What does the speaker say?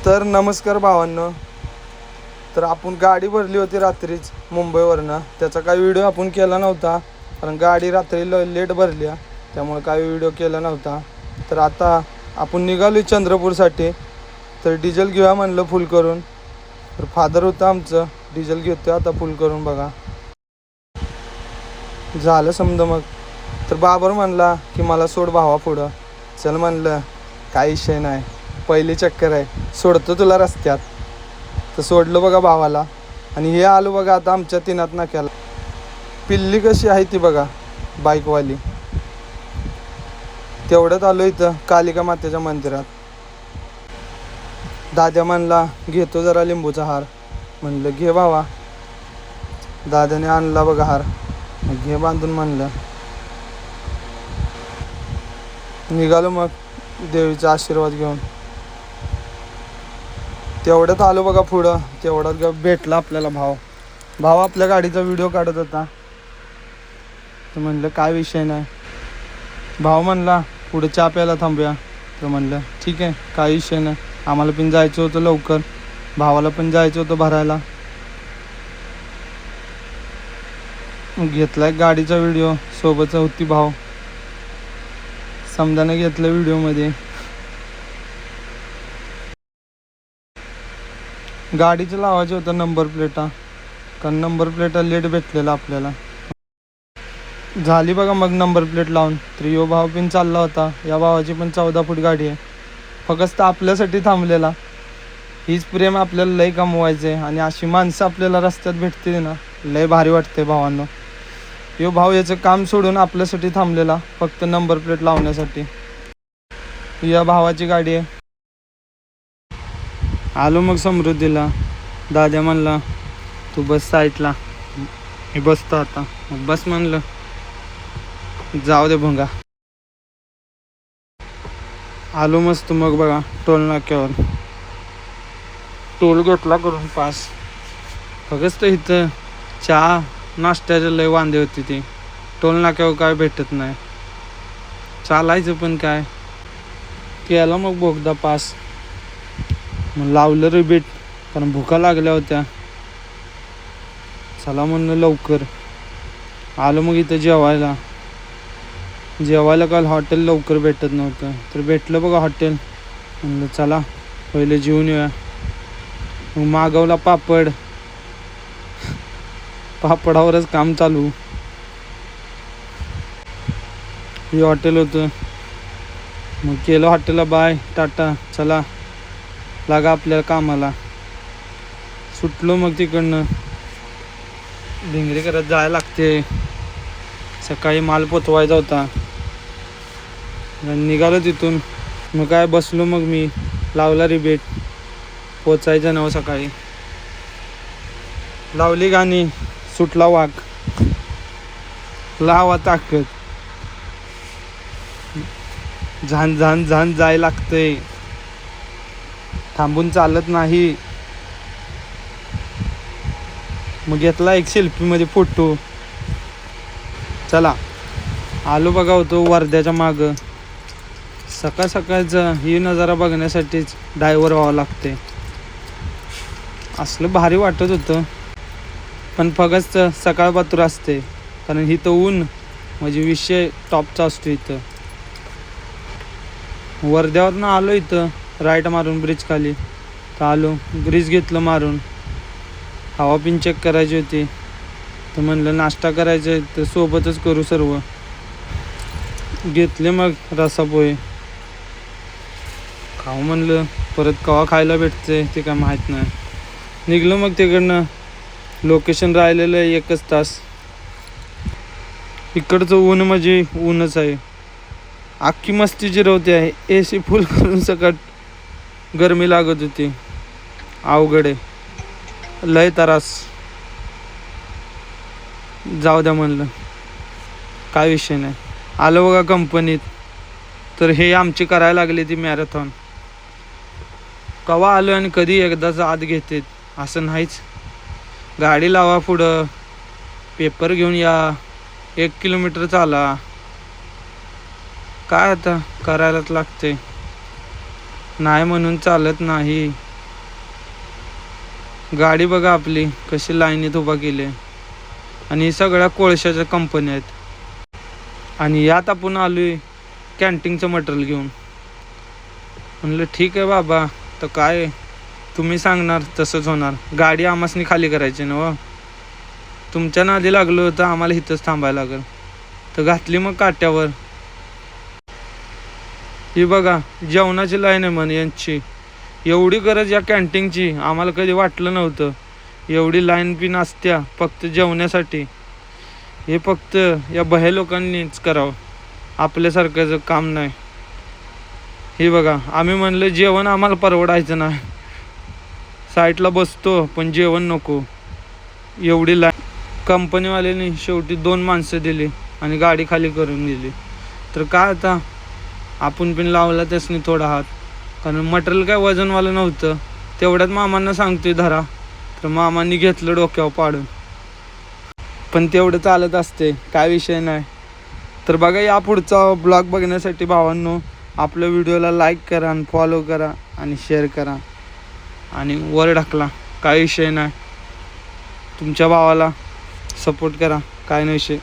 तर नमस्कार भावांनो. तर आपण गाडी भरली होती रात्रीच मुंबईवरनं. त्याचा काही व्हिडिओ आपण केला नव्हता कारण गाडी रात्री लेट भरली, त्यामुळे काही व्हिडिओ केला नव्हता. तर आता आपण निघालो चंद्रपूरसाठी. तर डिझेल घेऊया म्हणलं फुल करून. तर फादर होतं आमचं, डिझेल घेतो आता फुल करून. बघा झालं समजा. मग तर बाबर म्हणला की मला सोड भावा पुढं. चल म्हणलं काही विषय नाही, पहिली चक्कर आहे, सोडतो तुला रस्त्यात. तर सोडलं बघा भावाला. आणि हे आलो बघा आता आमच्या तिनात नाक्याला. पिल्ली कशी आहे ती बघा, बाईकवाली. तेवढ्यात आलो इथं कालिका मातेच्या मंदिरात. दाद्या म्हणला घेतो जरा लिंबूचा हार. म्हणलं घे भावा. दाद्याने आणला बघा हार, घे बांधून म्हणलं. निघालो मग देवीचा आशीर्वाद घेऊन. तेवढ्यात आलो बघा पुढं. तेवढ्यात भेटला आपल्याला भाव आपल्या गाडीचा व्हिडिओ काढत होता. तर म्हणलं काय विषय नाही. भाव म्हणला पुढे चहा प्यायला थांबूया. तर म्हणलं ठीक आहे, काही विषय नाही. आम्हाला पण जायचं होतं लवकर, भावाला पण जायचं होतं भरायला. घेतला एक गाडीचा व्हिडिओ, सोबतच होती भाव. समजाने घेतलं व्हिडिओमध्ये. गाडीचं लावायचं होतं नंबर प्लेटा, कारण नंबर प्लेटा लेट भेटलेला आपल्याला. झाली बघा मग नंबर प्लेट लावून. तर यो भाव पण चालला होता. या भावाची पण 14 फूट गाडी आहे. फक्त आपल्यासाठी थांबलेला. हीच प्रेम आपल्याला लय कमवायचं आहे. आणि अशी माणसं आपल्याला रस्त्यात भेटते ना, लय भारी वाटते भावांनो. यो भाव याचं काम सोडून आपल्यासाठी थांबलेला, फक्त नंबर प्लेट लावण्यासाठी. या भावाची गाडी आहे. आलो मग समृद्धीला. दाद्या म्हणला तू बस साईडला, मी बसतो आता. मग बस म्हणलं, जाऊ दे भोंगा. आलो मस्त मग बघा टोल नाक्यावर. टोल घेतला करून पास. फक्त इथं चहा नाश्त्याचे लय वांदे होती. ती टोल नाक्यावर काय भेटत नाही. चालायचं पण काय. केला मग बोगदा पास. मग लावलं रिबीट, कारण भुका लागल्या होत्या. चला म्हणलं लवकर. आलो मग इथं जेवायला काल हॉटेल लवकर भेटत नव्हतं, तर भेटलं बघा हॉटेल. म्हणलं चला पहिले जेवून येऊया. मग मागवला पापड. पापडावरच काम चालू. हे हॉटेल होतं. मग केलं हॉटेलला बाय टाटा, चला लागा आपल्या कामाला. सुटलो मग तिकडनं. धिंगरी करत जायला लागते. सकाळी माल पोचवायचा होता. निघालो तिथून. मग काय बसलो मग मी, लावला रिबेट. पोचायचं नव सकाळी. लावली गाणी, सुटला वाघ. लावा ताकद. झान झान झान जाय लागतंय, थांबून चालत नाही. मग घेतला एक सेल्फीमध्ये फोटो. चला आलो बघा होतो वर्ध्याच्या मागं. सकाळ सकाळचं ही नजारा बघण्यासाठीच ड्रायव्हर व्हावं लागते. असलं भारी वाटत होतं. पण फक्त सकाळ पात्र असते, कारण इथं ऊन म्हणजे विषय टॉपचा असतो. इथं वर्ध्यावरनं आलो. इथं राईट मारून ब्रिज खाली तर आलो. ब्रिज घेतलं मारून. हवा पिन चेक करायची होती. तर म्हणलं नाश्ता करायचं आहे तर सोबतच करू सर्व. घेतले मग रसापोहे. खाऊ म्हणलं, परत कवा खायला भेटते ते काय माहीत नाही. निघलो मग तिकडनं. लोकेशन राहिलेलं आहे 1 तास. इकडचं ऊन म्हणजे ऊनच आहे. अख्खी मस्ती जिरवते आहे. AC फुल करून सकट गरमी लागत होती. अवघड आहे, लय त्रास. जाऊ द्या म्हणलं, काय विषय नाही. आलो बघा कंपनीत. तर हे आमची करायला लागली ती मॅरेथॉन. कवा आलो आणि कधी एकदाच आत घेते असं नाहीच. गाडी लावा पुढं, पेपर घेऊन या, 1 किलोमीटर चाला. काय आता करायलाच लागते. नाही म्हणून चालत नाही. गाडी बघा आपली कशी लाईनीत उभा केली आहे. आणि सगळ्या कोळशाच्या कंपन्या आहेत. आणि यात आपण आलोय कॅन्टीनचं मटेरियल घेऊन. म्हणलं ठीक आहे बाबा, तर काय तुम्ही सांगणार तसंच होणार. गाडी आमासनी खाली करायची ना हो. तुमच्या नादी लागलो होतं आम्हाला इथंच थांबायला लागेल. तर घातली मग काट्यावर. ही बघा जेवणाची लाईन आहे म्हणे यांची. एवढी गरज या कॅन्टीनची आम्हाला कधी वाटलं नव्हतं. एवढी लाईन पिन असत्या फक्त जेवण्यासाठी. हे फक्त या बहे लोकांनीच करावं, आपल्यासारखं काम नाही. हे बघा आम्ही म्हणलं जेवण आम्हाला परवडायचं नाही, साईटला बसतो पण जेवण नको. एवढी लाईन. कंपनीवाल्याने शेवटी 2 माणसं दिली आणि गाडी खाली करून दिली. तर काय आता आपण पण लावला त्यासनी थोडा हात, कारण मटेरियल काय वजनवालं नव्हतं. तेवढ्यात मामांना सांगतोय धरा, तर मामांनी घेतलं डोक्यावर पाडून. पण तेवढं चालत असते, काय विषय नाही. तर बघा या पुढचा ब्लॉग बघण्यासाठी भावांनो आपल्या व्हिडिओला लाईक करा आणि फॉलो करा आणि शेअर करा आणि वर ढकला, काय विषय नाही. तुमच्या भावाला सपोर्ट करा, काय नाही विषय.